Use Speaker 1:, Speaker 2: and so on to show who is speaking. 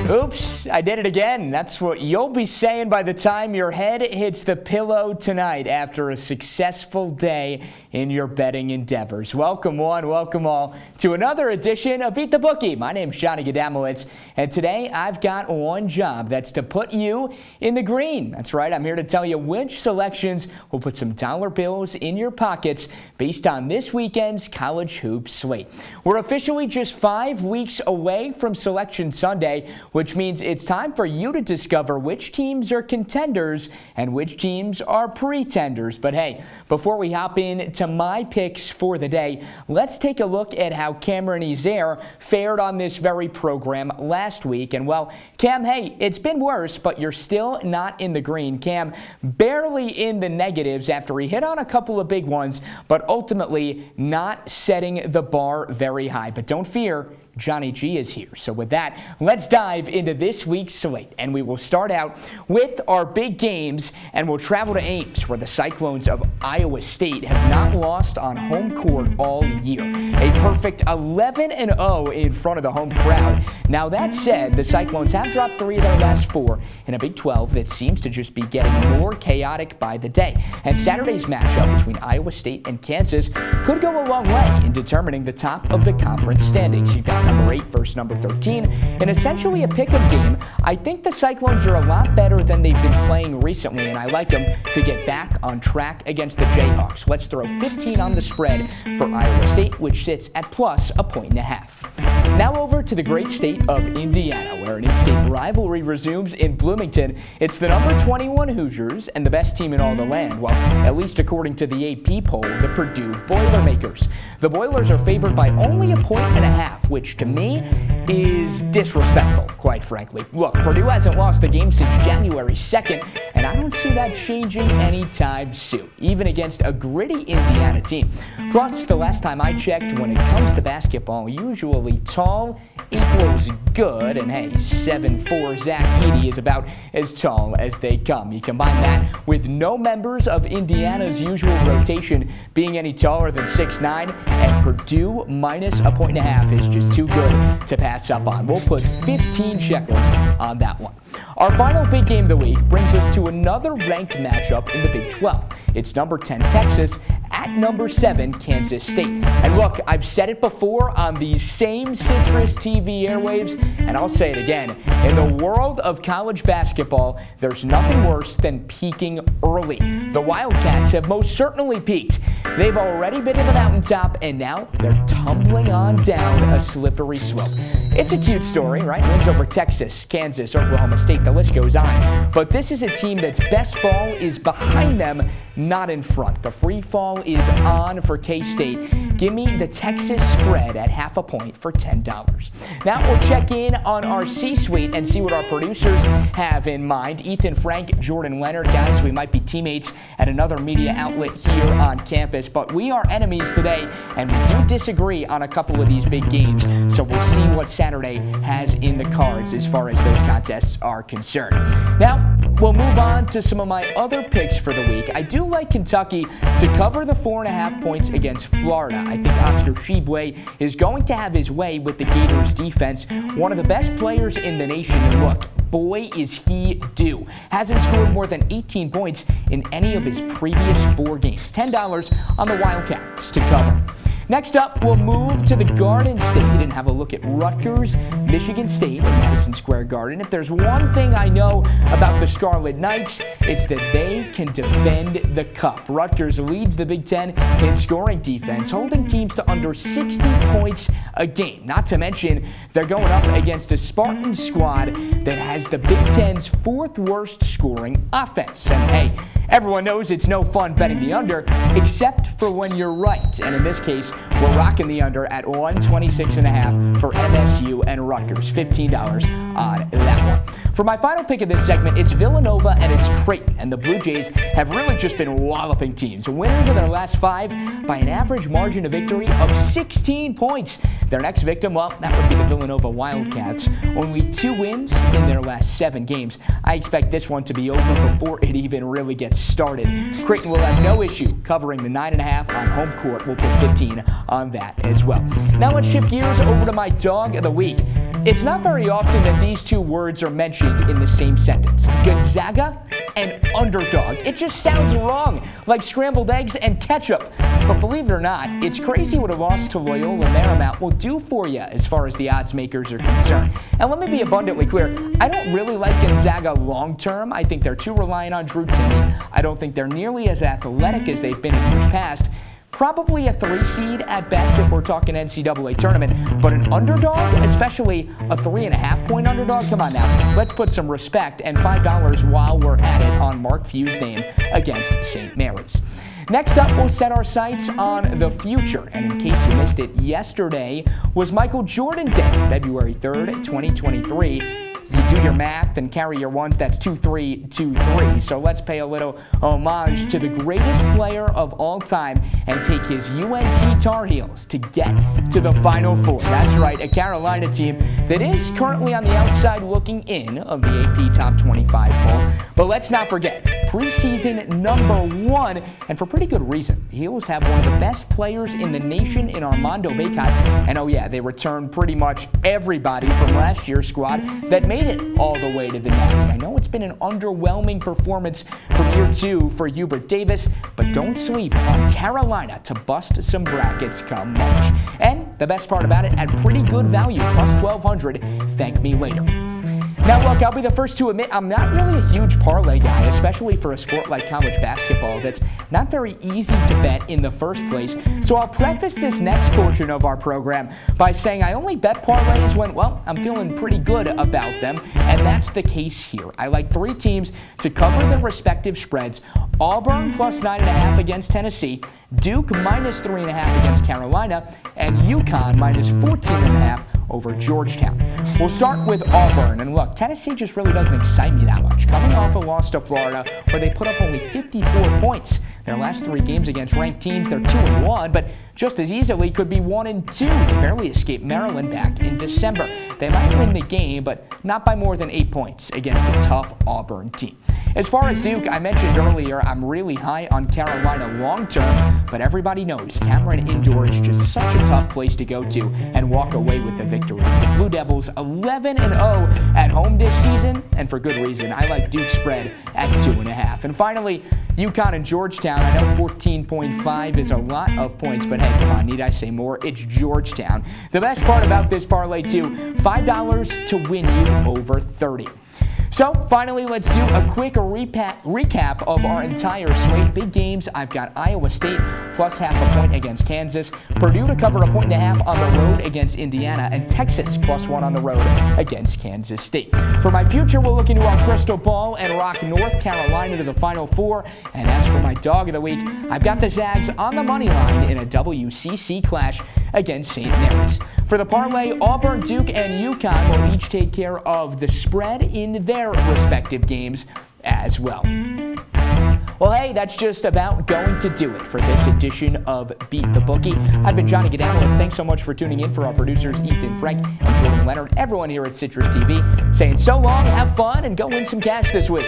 Speaker 1: Oops, I did it again. That's what you'll be saying by the time your head hits the pillow tonight after a successful day in your betting endeavors. Welcome one, welcome all to another edition of Beat the Bookie. My name's Gadamowitz, and today I've got one job. That's to put you in the green. That's right, I'm here to tell you which selections will put some dollar bills in your pockets based on this weekend's college hoops slate. We're officially just 5 weeks away from Selection Sunday, which means it's time for you to discover which teams are contenders and which teams are pretenders. But hey, before we hop into my picks for the day, let's take a look at how Cameron Ezair fared on this very program last week. And well, Cam, hey, it's been worse, but you're still not in the green. Cam barely in the negatives after he hit on a couple of big ones, but ultimately not setting the bar very high. But don't fear, Johnny G is here. So with that, let's dive into this week's slate. And we will start out with our big games, and we'll travel to Ames, where the Cyclones of Iowa State have not lost on home court all year. A perfect 11-0 in front of the home crowd. Now that said, the Cyclones have dropped 3 of their last 4 in a Big 12 that seems to just be getting more chaotic by the day. And Saturday's matchup between Iowa State and Kansas could go a long way in determining the top of the conference standings. You've got number 8 versus number 13, and essentially a pick-up game. I think the Cyclones are a lot better than they've been playing recently, and I like them to get back on track against the Jayhawks. Let's throw 15 on the spread for Iowa State, which sits at plus 1.5. Now over to the great state of Indiana, where an in-state rivalry resumes in Bloomington. It's the number 21 Hoosiers and the best team in all the land, well, at least according to the AP poll, the Purdue Boilermakers. The Boilers are favored by only 1.5, which to me is disrespectful, quite frankly. Look, Purdue hasn't lost a game since January 2nd, and I don't see that changing anytime soon, even against a gritty Indiana team. Plus, the last time I checked, when it comes to basketball, usually tall equals good, and hey, 7'4" Zach Edey is about as tall as they come. You combine that with no members of Indiana's usual rotation being any taller than 6'9", and Purdue minus 1.5 is just too good to pass up on. We'll put 15 shekels on that one. Our final big game of the week brings us to another ranked matchup in the Big 12. It's number 10 Texas at number 7 Kansas State. And look, I've said it before on these same CitrusTV airwaves, and I'll say it again. In the world of college basketball, there's nothing worse than peaking early. The Wildcats have most certainly peaked. They've already been to the mountaintop, and now they're tumbling on down a slippery slope. It's a cute story, right? Wins over Texas, Kansas, Oklahoma State, the list goes on. But this is a team that's best ball is behind them, not in front. The free fall is on for K-State. Give me the Texas spread at 0.5 point for $10. Now we'll check in on our C-suite and see what our producers have in mind. Ethan Frank, Jordan Leonard, guys, we might be teammates at another media outlet here on campus, but we are enemies today, and we do disagree on a couple of these big games, so we'll see what Saturday has in the cards as far as those contests are concerned. Now, we'll move on to some of my other picks for the week. I do like Kentucky to cover the 4.5 points against Florida. I think Oscar Tshiebwe is going to have his way with the Gators defense, one of the best players in the nation. And look, boy, is he due. Hasn't scored more than 18 points in any of his previous 4 games. $10 on the Wildcats to cover. Next up, we'll move to the Garden State and have a look at Rutgers, Michigan State, and Madison Square Garden. If there's one thing I know about the Scarlet Knights, it's that they can defend the cup. Rutgers leads the Big Ten in scoring defense, holding teams to under 60 points a game. Not to mention, they're going up against a Spartan squad that has the Big Ten's 4th worst scoring offense. And hey, everyone knows it's no fun betting the under, except for when you're right. And in this case, we're rocking the under at 126.5 for MSU and Rutgers. $15 on that one. For my final pick of this segment, it's Villanova and it's Creighton. And the Blue Jays have really just been walloping teams. Winners of their last 5 by an average margin of victory of 16 points. Their next victim, well, that would be the Villanova Wildcats. Only 2 wins in their last 7 games. I expect this one to be over before it even really gets started. Creighton will have no issue covering the 9.5 on home court. We'll put 15 on that as well. Now let's shift gears over to my dog of the week. It's not very often that these two words are mentioned in the same sentence. Gonzaga and underdog. It just sounds wrong, like scrambled eggs and ketchup. But believe it or not, it's crazy what a loss to Loyola Marymount will do for you as far as the odds makers are concerned. And let me be abundantly clear, I don't really like Gonzaga long term. I think they're too reliant on Drew Timme. I don't think they're nearly as athletic as they've been in years past. Probably a 3 seed at best if we're talking NCAA tournament, but an underdog, especially a 3.5 point underdog, come on now, let's put some respect and $5 while we're at it on Mark Few's name against St. Mary's. Next up, we'll set our sights on the future, and in case you missed it, yesterday was Michael Jordan Day, February 3rd, 2023. You do your math and carry your ones, that's 2-3-2-3. So let's pay a little homage to the greatest player of all time and take his UNC Tar Heels to get to the Final Four. That's right, a Carolina team that is currently on the outside looking in of the AP Top 25 poll. But let's not forget, preseason #1, and for pretty good reason. The Heels have one of the best players in the nation in Armando Bacot. And oh yeah, they returned pretty much everybody from last year's squad that made it all the way to the Natty. I know it's been an underwhelming performance from year 2 for Hubert Davis, but don't sleep on Carolina to bust some brackets come March. And the best part about it, at pretty good value, plus 1,200. Thank me later. Now look, I'll be the first to admit I'm not really a huge parlay guy, especially for a sport like college basketball that's not very easy to bet in the first place. So I'll preface this next portion of our program by saying I only bet parlays when, well, I'm feeling pretty good about them, and that's the case here. I like 3 teams to cover their respective spreads. Auburn plus 9.5 against Tennessee, Duke minus 3.5 against Carolina, and UConn minus 14.5 over Georgetown. We'll start with Auburn, and look, Tennessee just really doesn't excite me that much. Coming off a loss to Florida where they put up only 54 points. Their last 3 games against ranked teams, they're 2-1, but just as easily could be 1-2. They barely escaped Maryland back in December. They might win the game, but not by more than 8 points against a tough Auburn team. As far as Duke, I mentioned earlier, I'm really high on Carolina long term, but everybody knows Cameron Indoor is just such a tough place to go to and walk away with the victory. The Blue Devils 11-0 at home this season, and for good reason. I like Duke's spread at 2.5. And finally, UConn and Georgetown. I know 14.5 is a lot of points, but hey, come on, need I say more? It's Georgetown. The best part about this parlay too, $5 to win you over 30. So, finally, let's do a quick recap of our entire slate. Big games, I've got Iowa State plus 0.5 point against Kansas, Purdue to cover 1.5 on the road against Indiana, and Texas plus 1 on the road against Kansas State. For my future, we'll look into our crystal ball and rock North Carolina to the Final Four. And as for my dog of the week, I've got the Zags on the money line in a WCC clash against St. Mary's. For the parlay, Auburn, Duke, and UConn will each take care of the spread in their respective games as well. Well, hey, that's just about going to do it for this edition of Beat the Bookie. I've been Johnny Gadamowitz. Thanks so much for tuning in. For our producers, Ethan Frank and Jordan Leonard, everyone here at Citrus TV, saying so long, have fun, and go win some cash this week.